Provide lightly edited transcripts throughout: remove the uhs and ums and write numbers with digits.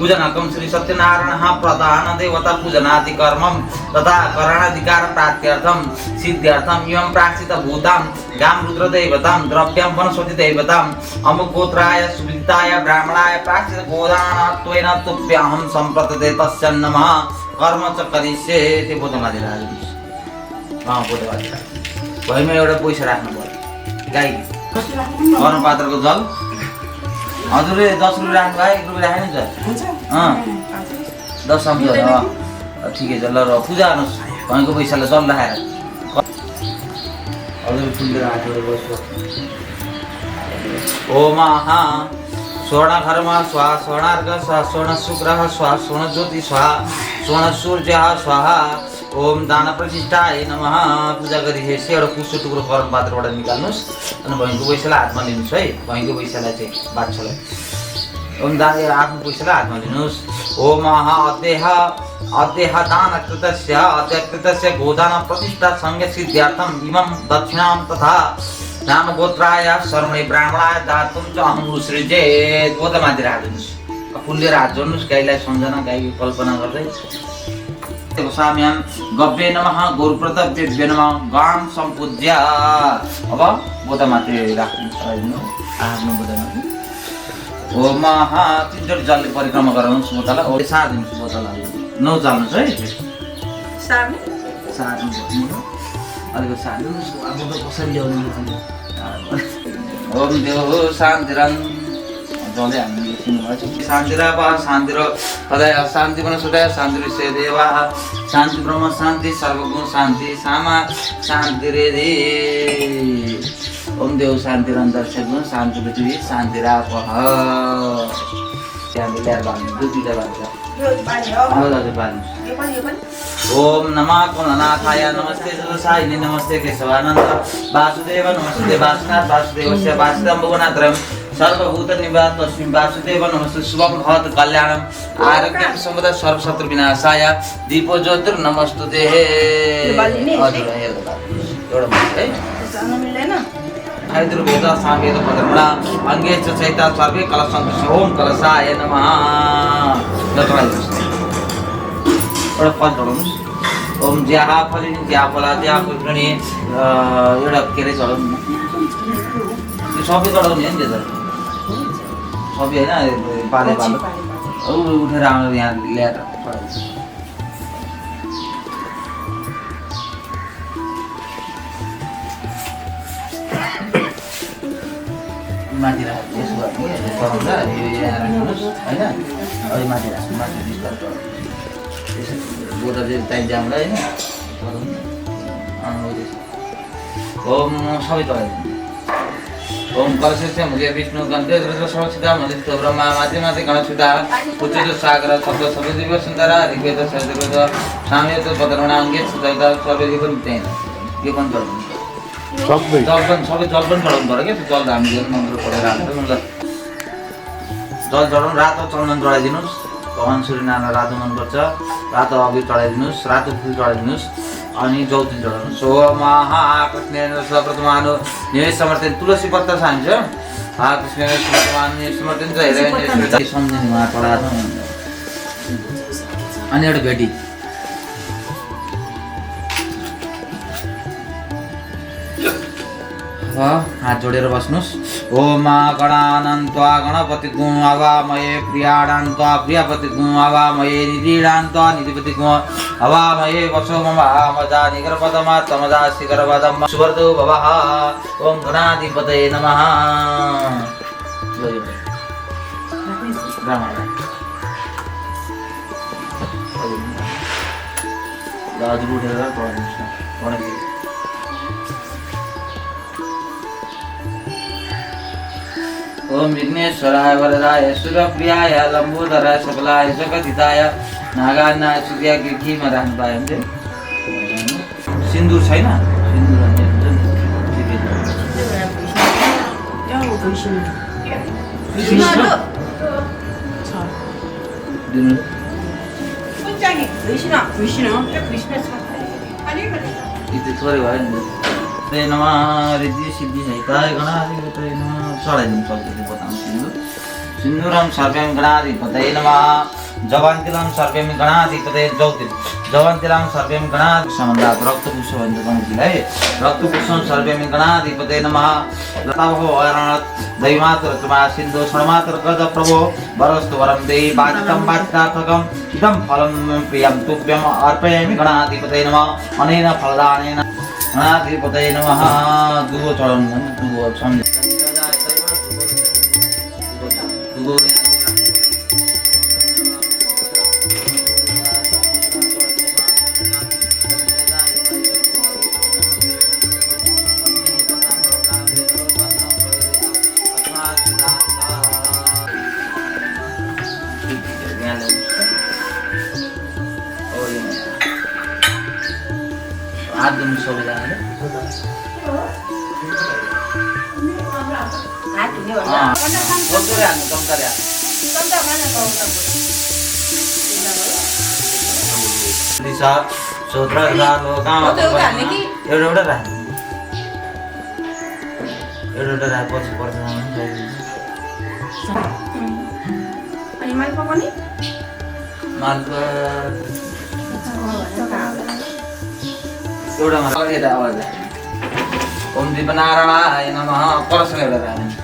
पूजनकं श्री सत्यनारायणः प्रधान देवता पूजनादि कर्मं तथा करणाधिकार प्राप्त्यर्थं सिद्ध्यर्थं इमं प्राश्चित भूतां गां रुद्रदेवतां द्रव्यं वनस्पति देवतां अमुगोत्राय सुविदिताय ब्राह्मणाय प्राश्चित गोदानत्वेन तुभ्यहं सम्प्रतते तस्य नमः कर्म च करिष्ये त्यो बोधमादि राख्नु बोधमादि भैमा एउटा पैसा राख्नु पर्यो गाई कर्म पात्रको जल हजुरले 10 रुपैयाँ राख्नु भयो 1 रुपैयाँ राख्नु छ 10 सम्झियो ठिकै छ ल र पूजा गर्नुहोस् भैँको पैसाले जल राखेर हजुर फुलले राखेर बस्छु ओम स्वर्णघर्म स्वाहा स्वर्णार्घ स्वाहा स्वर्ण शुक्र स्वाहा स्वर्ण ज्योति स्वाहा स्वर्ण सूर्य स्वाहा ओम दान प्रतिष्ठाय नमः पूजा गरिसकेपछि एउटा कुसो टुक्रो गरम पात्रबाट निकाल्नुहोस् अनि भैँको पैसालाई हातमा लिनुहोस् है भैँको पैसालाई चाहिँ बाछालाई ओम दान आफ्नो पैसालाई हातमा लिनुहोस् ओम अद्देह दान कृतस्य गोदान प्रतिष्ठा संज्ञा सिद्ध्यार्थम इमं दक्षिणां तथा नाम गोत्राय शर्मणे ब्राह्मणाय दातुं च अहं उसृजे गोदमादि राख्नुहोस् फुलले हात जोड्नुहोस् गाईलाई सम्झना गाईको कल्पना गर्दै स्वाम्यां गव्ये नमः गौरप्रतव्ये नमः गां सम्पूज्य अब बोधामाथि राख्नु आफ्नो बोधामाथि ओम तिनचोटि जलले परिक्रमा गराउनुहोस् बोतललाई ओ सार्दिनुहोस् बोतललाई नचाल्नुहोस् है सार्नु अलिकति सार्दिनुहोस् अब त कसरी ल्याउनु ओम देव शान्तिरं जले हामीले लेख्नुभएको छ शान्ति र शान्ति र सदा शान्ति पनि सदा शान्ति रे देवा शान्ति ब्रह्म शान्ति सर्वगुण शान्ति सामा शान्ति रे दे ओम देव शान्ति र अन्तर्क्षण शान्ति पृथ्वी शान्ति र आपः त्यहाँ ल्याएर भन्नु दुईटा भन्छ ओम नमः कुलनाथाय नमस्ते जलसायिनी नमस्ते केशवानन्द वासुदेव नमस्ते वासुनाथ वासुदेवस्य वासुदेवनात्रयम् सर्वभूत निवास तस्मिन् वासुदेव नमस्ते शुभं भवतु कल्याणम् आरोग्यं सम्पदा सर्वशत्रु विनाशाय दीपो ज्योतिर नमस्तुते वेद सामवेद पदर्मणा अंगे च चैता सर्वे कलशन्तु ओम कलशाय नमः एउटा फल चढाउनुहोस् ओम ज्याहा फलिनी ज्या फला ज्या पुष्पिणी एउटा के अरे चढाउनु यो सबै चढाउने नि त्यो सबै होइन पाले पालो उठेर आउनु यहाँ ल्याएर माथि राख्नु यसो गर्नु चढाउँदा यो यहाँ राख्नुहोस् होइन अहिले माथि राख्नु माथि बिस्तार चढाउनु बोधा चाहिँ टाइम जाउँला होइन ओम सबै चढाइदिनु ओम कलशस्य मुझे विष्णु गन्धे रुद्र समक्षिता मदिष्ट ब्रह्मा माथि माथि गणस्मिता उच्चैः सागर शब्द सबै दिव्य सुन्दर ऋग्वेद सजवेद सामवेद पदर्मणा अंगे सजवेद सबै दिव्य त्यही यो पनि चढाउनु सबै जल पनि चढाउनु पर्यो क्या त्यो जल हामीले मन्त्र पढेर हाल्छ ल जल चढाउनु रातो चन्दन चढाइदिनुहोस् भगवान सूर्यनारायण रातो मनपर्छ रातो अबिर चढाइदिनुहोस् रातो फुल चढाइदिनुहोस् अनि जौतिन चढाउनुहोस् ओम कृष्णेन्द्र सप्रतमानु निवेश समर्थन तुलसी पत्ता चाहिन्छ कृष्णेन्द्र सप्रतमानु निवेश समर्थन चाहिँ हेरेर सम्झिने उहाँ चढाएको अनि एउटा भेटी हात जोडेर बस्नुहोस् ओम गणानन्त्वा गणपति गुं अवामये प्रियाणान्त्वा प्रियपति गुं अवामये निधिडान्त्वा निधिपति गुं अवामये वसो मम मजा निगरपदमा तमजा शिखरपदम सुवर्धो भवः ओम गणाधिपतये नमः दाजु उठेर पढ्नुहोस् ओम विघ्नेश्वराय वरदाय सुरप्रियाय लंबोदराय सकलाय जगदिताय नागानाय सूर्य गिर्खीमा राख्नु पायो भने सिन्दुर छैन थोरै भयो नि नमः रिद्धि सिद्धि सहिताय गणाधिपतये नमः चढाइदिनु सक्छ त्यो बताउनु सिन्दूरं सर्वें गणाधिपतये नमः जवन्तिलं सर्वें गणाधिपतये जवन्तिलं सर्वें गणाधिपतये रक्तपुष्पबन्धुलाई रक्तपुष्पं सर्वें गणाधिपतये नमः लताभो अरणात् दैमातृमा सिन्धु षण्मातृ गज प्रभो वरस्तु वरं देहि बाधितं बाधितार्थकम् इदं फलं प्रियं तुभ्यम् अर्पयामि गणाधिपतये नमः अनेन फलदानेन गणाधिपतये नमः दुवो चढाउनु दुवो सम्झ आदमी सब जाने हाँ कम करे दिशा सोत्रा लोका एउटा राख पछि पर्छ अनि माल पकाउने एउटा आवाज ओम दीपनारायणाय नमः कलश एउटा राख्नु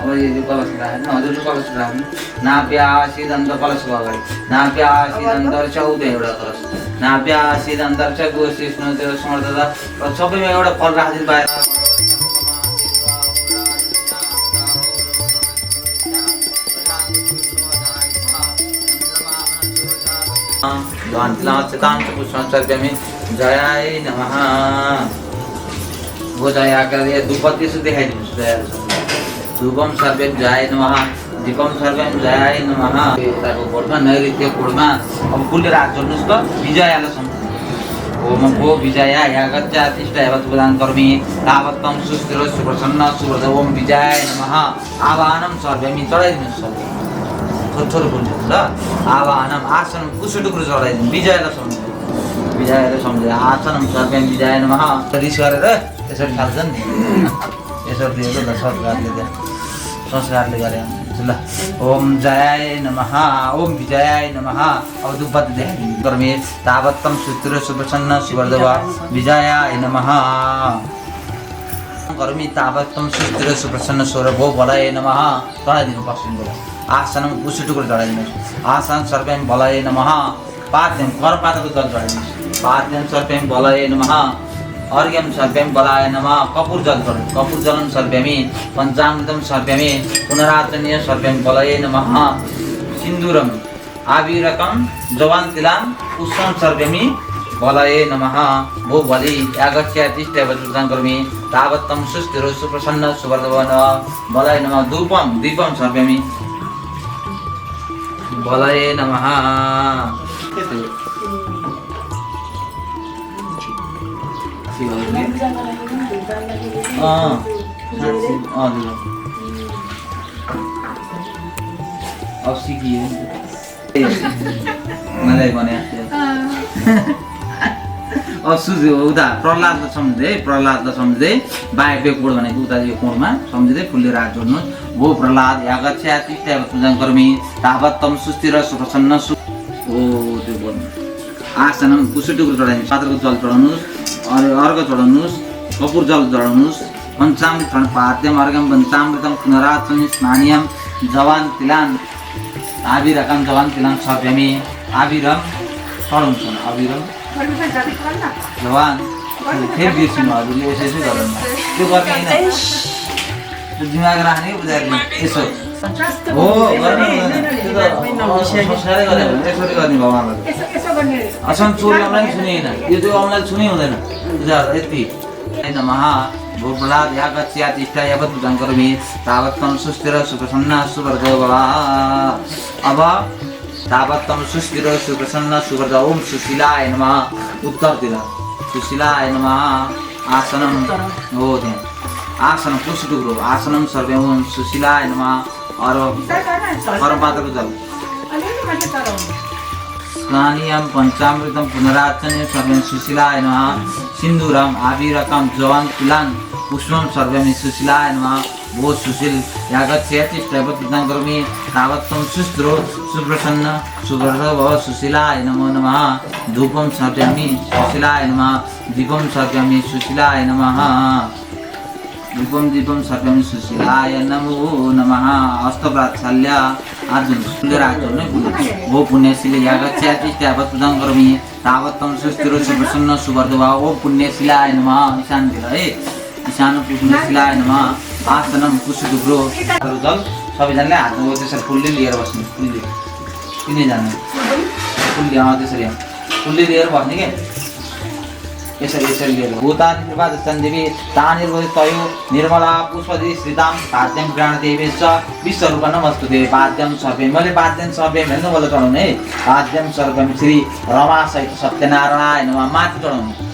अब यो कलश राख्नु हजुर कलश राख्नु नाप्यासी दन्त कलशको अगाडि नाप्यासी दन्त चौध एउटा कलश नाप्यासी दन्त छ गोष्ठी विष्णु देव समर्थता सबैमा एउटा फल राखिदिनु पाएर जयाय नमः वो जया कर दुपत्ती से दिखाई धूपम सर्वे जयाय नमः दीपम सर्वे जयाय नमः कोडमा नैऋत्य कोडमा अब कुल रात जोड्नुस् त विजयालाई सम्झ ओम भो विजया यागत्या तिष्ठा एव प्रदान कर्मी तावत्तम सुस्थिर सुप्रसन्न सुव्रत ओम विजयाय नमः आवाहनम सर्वेमी चढाइदिनुस् सर्वे छोटो बोल्नु ल आवाहनम आसनम कुसुटुकुरु चढाइदिनु विजयालाई सम्झ विजयाले सम्झे आसनम सर्वेम विजयाय नमः रिस गरेर यसरी खाल्छन् नि यसरी दिएको ल संस्कारले गरे ल ओम जयाय नमः ओम विजयाय नमः अब दुपत्ती देखाइदिनु कर्मे तावत्तम सुस्थिर सुप्रसन्न सुवर्धव विजयाय नमः कर्मी तावत्तम सुस्थिर सुप्रसन्न स्वरभो बलाय नमः चढाइदिनु पश्चिमको आसनम कुसुटुकुरु चढाइदिनुहोस् आसन सर्वेम बलाय नमः पाद्यम करपातको जल चढाइदिनुहोस् पाद्यम सर्वेम बलाय नमः अर्घ्यम सर्वेम बलाय नमः कपूर जल चढाउनु कपूर जलम सर्वेमि पञ्चामृतम सर्वेमि पुनराचन्य सर्वेम बलाय नमः सिन्दूरम आविरकम जवान्तिलाम पुष्पम सर्वेमि बलाय नमः भो बलि यागस्य तिष्ठा वचन कर्मी तावत्तम सुस्थिर सुप्रसन्न सुवर्धवन बलाय नमः धूपम दीपम सर्वेमि बलाय नमः अब सिकियो मलाई भने अब सुझ्यो उता प्रहलादलाई सम्झ्दै बाह्य कोड भनेको उता यो कोडमा सम्झिँदै फुलले रात जोड्नु भो प्रहलाद यागत्या तिष्ठा पूजन कर्मी तावत्तम सुस्थिर सुप्रसन्न ओ त्यो बोल्नु आसनम कुसुटुकुरु चढाइदिनु पात्रको जल चढाउनुहोस् अर्घ चढाउनुहोस् कपूर जल चढाउनुहोस् पञ्चामृत पाद्यम अर्घम पञ्चामृतम पुनराचन्य स्नानियम जवान तिलान आविरकम जवान तिलान सर्वेमि आविरम चढाउँछ आविरम जवान फेरि बिर्सिनु हजुरले यसो गर्नु त्यो गर्ने होइन त्यो दिमाग राख्ने बुझाइदिनु यसो हो गर्ने संस्कारै गरे यसरी गर्ने भगवान्लाई असन चोरलाई सुनेन यो त्यो औँलाई सुनै हुँदैन बुझाएर यति नमः भूप्रहलाद यागत्या तिष्ठा यावत् पूजन कर्मी तावत्तम सुस्थिर सुप्रसन्न सुवर्धव अब तावत्तम सुस्थिर सुप्रसन्न सुवर्धव ओम सुशीलाय नमः उत्तरतिर सुशीलाय नमः आसनम हो त्यहाँ आसनम कुसुटुकुरु आसनम सर्वे ओम सुशीलाय नमः परपातको जल स्नानियम पञ्चामृतम पुनराचन्य सर्वेम सुशीलाय नमः सिन्दूरम आविरकम जवान तुलान पुष्पम सर्वेम सुशीलाय नमः भो सुशील यागच्छेतिष्ठपतितां करोमि तावत् त्वं सुस्त्रो सुप्रसन्न सुवर्धव सुशीलाय नमो नमः धूपं स्थापयामि सुशीलाय नमः दीपं स्थापयामि सुशीलाय नमः दीपं स्थापयामि सुशीलाय नमो नमः अस्तप्राक्षाल्य अर्जुन अर्जुन भो पुण्यशीले यागच्छेतिष्ठपतितां करोमि तावत् त्वं सुस्त्रो सुप्रसन्न सुवर्धव ओ पुण्यशीलाय नमः ईशानतिर है ईशान पुण्यशीलाय नमः आसनम कुशुदुब्रो जल सबैजनाले हातमा त्यसरी फुलले लिएर बस्नु फुलले किन जाने फुलले त्यसरी फुलले लिएर बस्ने के यसरी लिएर भूतानि कृपाद चन्देवी तानिर्वै तयो निर्मला पुष्पदि श्रीताम पाद्यम प्राणदेवेश विश्वरूप नमस्तुते पाद्यम सर्वे मैले पाद्यम सर्वे भन्नु बोल चढाउने है पाद्यम सर्वम श्री रमा सहित सत्यनारायण नमः माथि चढाउने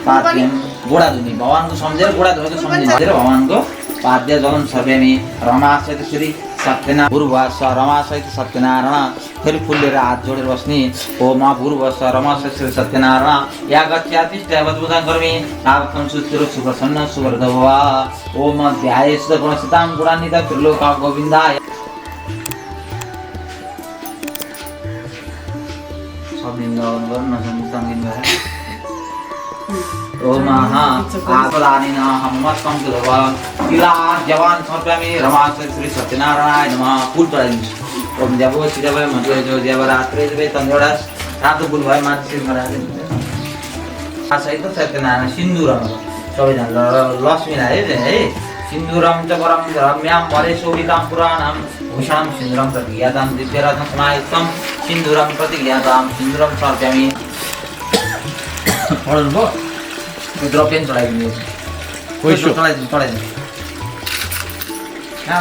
पाद्यम गोडा धुनी भगवानको सम्झेर गोडा धुएको सम्झेर भगवानको पाद्य जलम सर्वेमी रमा सहित श्री सत्यनारायण भूर्भुवस्व रमा सहित सत्यनारायण फेरि फुल लिएर हात जोडेर बस्ने ओम भूर्भुवस्व रमा सहित श्री सत्यनारायण यागच्छेतिष्ठपतितां करोमि तावत्त्वं सुस्थिरो सुप्रसन्न सुवर्धव ओम ध्यायेश्वर गुणसितां गुणान्वित त्रिलोक गोविन्दाय शब्दिन्द गर्न समुत्तङ्गिन ओम आपदानिन हमस्कं कृतव किला जवान सर्वमी रमा श्री सत्यनारायण नमः फुल चढाइदिन्छु ओम देवो शिरवै मध्य जो देवरात्रे जबै तन्देवडा रातो फुल भए माथि शिरमा राखिदिन्छु सहित सत्यनारायण सिन्दुरम सबैजना लक्ष्मीलाई है सिन्दुरम च परम रम्यां परे शोभितां पुराणं भूषणं सिन्दुरम प्रतिज्ञातां दिव्यरत्न समायुक्तं सिन्दुरम प्रतिज्ञातां सिन्दुरम सर्वमी पढ्नुभयो द्रव्यन चढाइदिनु चढाइदिनु कहाँ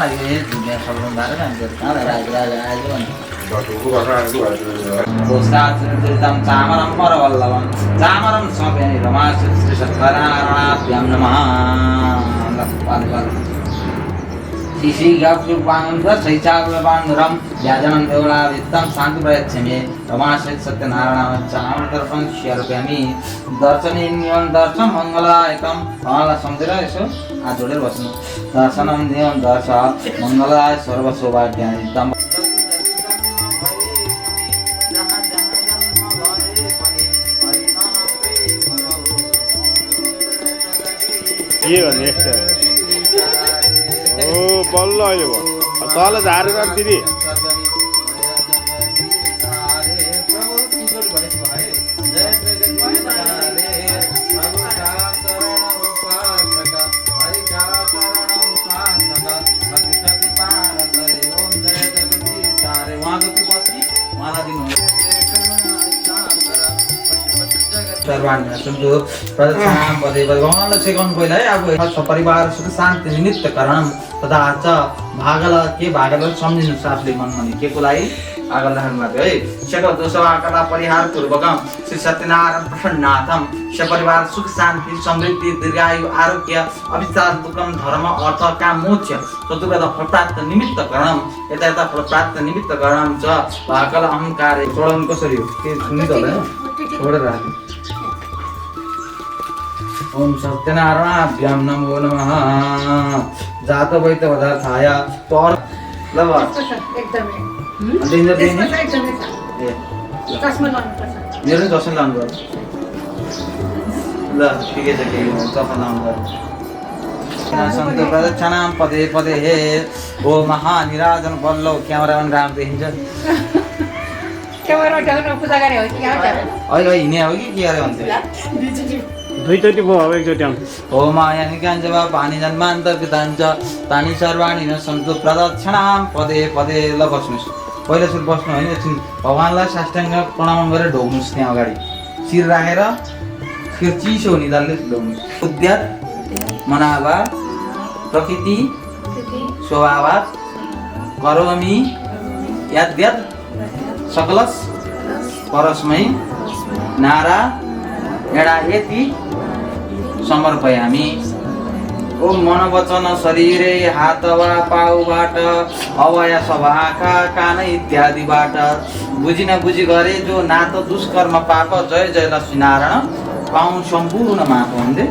लाग्यो दुनियाँ सल्लाउनु भएको कहाँ चामरम परवल्लभम चामरम सभ्यानि रमा श्री सत्यनारायणाभ्यां नमः शिशि गप्सुपाङ्गसैचाग्रपाण्डुरं व्याजनं देवलादित्यं शान्ति प्रयच्छामि रमाश्रित सत्यनारायण चामरदर्पण स्वीयामि दर्शनीयं दर्शन मङ्गलायकं उहाँलाई सम्झेर यसो हात जोडेर बस्नु दर्शनं देवं दर्श मङ्गलाय सर्वसौभाग्यनित्यं के गर्ने एक्स्ट्रा ओ बल्ल अहिले भयो तल झारेर दिदी भगवानलाई सिकाउनु पहिला है अब सपरिवार सुख शान्ति निमित्त कारणं तथा च भागल के भागल सम्झिनुहोस् आफूले मनमा के को लागि भागल राख्नु भएको है सकल दोषवाकला परिहार पूर्वकम श्री सत्यनारायण प्रसन्नाथम सपरिवार सुख शान्ति समृद्धि दीर्घायु आरोग्य अविचार दुःखम धर्म अर्थ काम मोक्ष चतुर्वेद फलप्राप्त निमित्त कारणं यता फलप्राप्त निमित्त कारणं च भागल अहंकार चढाउनु कसरी हो के सुनित होला छोडेर राख्नु ओम सत्यनारायणाभ्यां नमो नमः जात वैत पदार्थाय तोर लव एकदमै दिन्छ दिने चस्मा लाउनुपर्छ मेरो चस्मा लाउनु पर्छ ल ठिकै छ के चस्मा लाउनु पर्छ सन्त प्रदक्षिणां पदे पदे हे ओ महानिराजन बल्लौ क्यामेरामन राम देखिन्छ क्यामेरा ढल्न पूजा गरे हो कि अहिले हिँडे हो कि के गरे भन्छ दुईचोटि भयो अब एकचोटि आउँछ ओम यानि काञ्चव पानी जन्मान्तर्गताञ्च तानि सर्वाणि न सन्तु प्रदक्षिणां पदे पदे ल बस्नुहोस् पहिला सुरु बस्नु होइन एकछिन भगवान्लाई साष्टाङ्ग प्रणाम गरेर ढोग्नुहोस् त्यहाँ अगाडि शिर राखेर त्यो चिसो निधारले ढोग्नुहोस् उद्यात मनाभाव प्रकृति स्वभावात करोमि याद्यत सकलस परस्मै नारा एडा यति समर्पयामि ओम मन वचन शरीरे हात वा पाउबाट अवय सभाका कान इत्यादिबाट बुझी नबुझी गरे जो नात दुष्कर्म पाप जय जय लक्ष्मी नारायण पाउँ सम्पूर्ण माप हुँदै